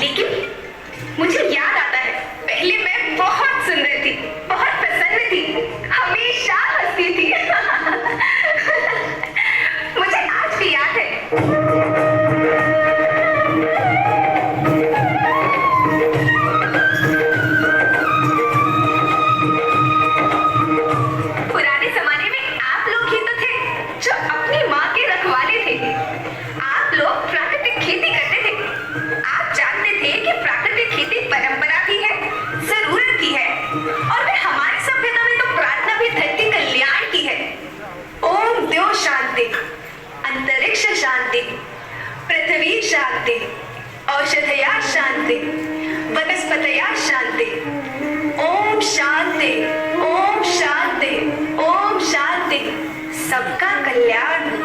लेकिन मुझे याद आता है, पहले मैं बहुत सुंदर थी, बहुत प्रसन्न थी, हमेशा हंसती थी। मुझे आज भी याद है। पुराने जमाने में आप लोग ही तो थे जो अपनी माँ के रखवाले थे। आप लोग प्राकृतिक खेती करते थे। आप जानते थे कि प्राकृतिक खेती परंपरा भी है, जरूरत भी है, और फिर हमारी सभ्यता में तो प्रार्थना भी धरती कल्याण की है। ओम द्यो शांति, अंतरिक्ष शांति, पृथ्वी शांति, औषधया शांति, वनस्पतया शांति। ओम शांति, ओम शांति, ओम शांति, सबका कल्याण।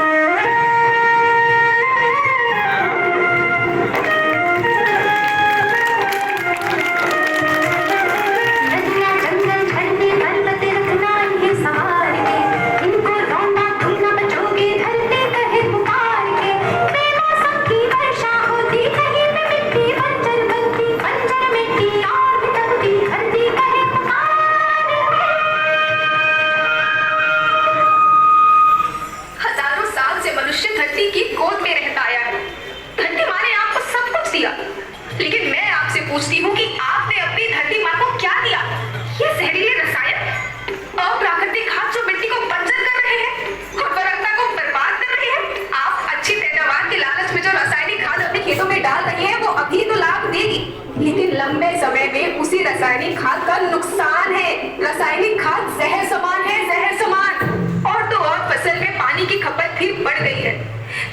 लेकिन मैं आपसे पूछती हूँ कि आपने अपनी धरती माँ को क्या दिया? ये जहरीले रसायन, अप्राकृतिक खाद जो मिट्टी को बंजर कर रहे हैं, उर्वरकता को बर्बाद कर रहे हैं। आप अच्छी पैदावार के लालच में जो रासायनिक खाद अपने खेतों में डाल रहे हैं, वो अभी तो लाभ देगी, लेकिन लंबे समय में उसी रासायनिक खाद का नुकसान है। रासायनिक खाद जहर समान है, जहर समान। और तो और फसल में पानी की खपत भी बढ़ गई है,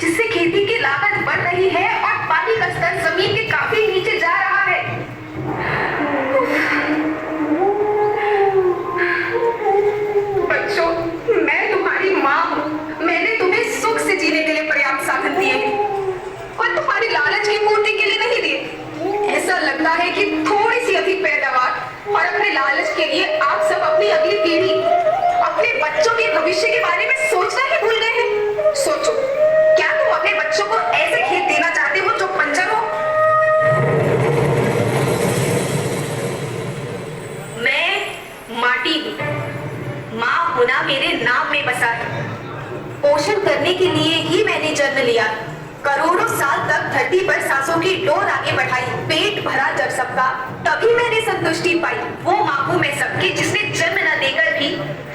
जिससे खेती की लागत बढ़ रही है और पानी का स्तर जमीन के काफी नीचे जा रहा है। बच्चों, मैं तुम्हारी माँ हूँ। मैंने तुम्हें सुख से जीने के लिए पर्याप्त साधन दिए हैं और तुम्हारी लालच की पूर्ति के लिए नहीं दिए। ऐसा लगता है कि थोड़ी सी अधिक पैदावार और अपने लालच के लिए आप सब अपनी अगली पीढ़ी, अपने बच्चों के भविष्य के बारे में सोचना ही भूल गए हैं। सोचो, क्या तुम अपने बच्चों को ऐसे खेत देना चाहते हो जो बंजर हो? मैं माटी हूँ। माँ होना मेरे नाम में बसा है। पोषण करने के लिए ही मैंने जन्म लिया। करोड़ों साल तक धरती पर सांसों की डोर आगे बढ़ाई, पेट भरा जब सबका, तभी मैंने संतुष्टि पाई। वो माँ हूँ मैं सबकी, जिसने जन्म न देकर भी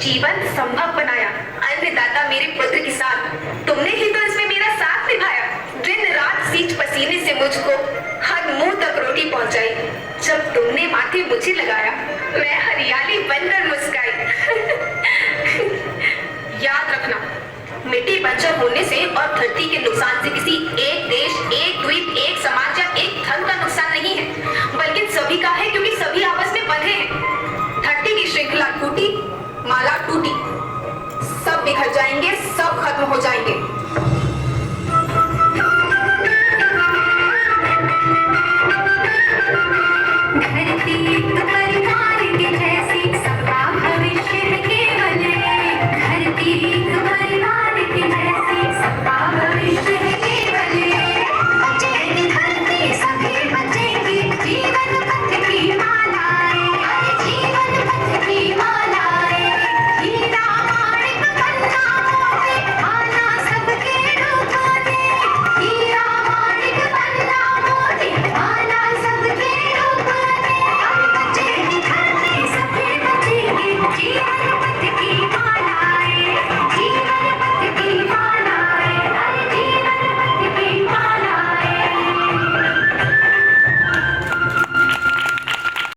जीवन संभव बनाया। अन्नदाता मेरे पुत्र किसान, तुमने ही तो इसमें मेरा साथ निभाया। दिन रात सींच पसीने से मुझको हर मुंह तक रोटी पहुंचाई। जब तुमने माथे मुझे लगाया, मैं हरियाली बनकर मुस्काई। याद रखना, मिट्टी बंजर होने से और धरती के नुकसान से किसी एक देश, एक द्वीप, एक समाज या एक धर्म का नुकसान नहीं है, बल्कि सभी का है, क्योंकि सभी आपस में बंधे हैं। धरती की श्रृंखला टूटी, माला टूटी, सब बिखर जाएंगे, सब खत्म हो जाएंगे।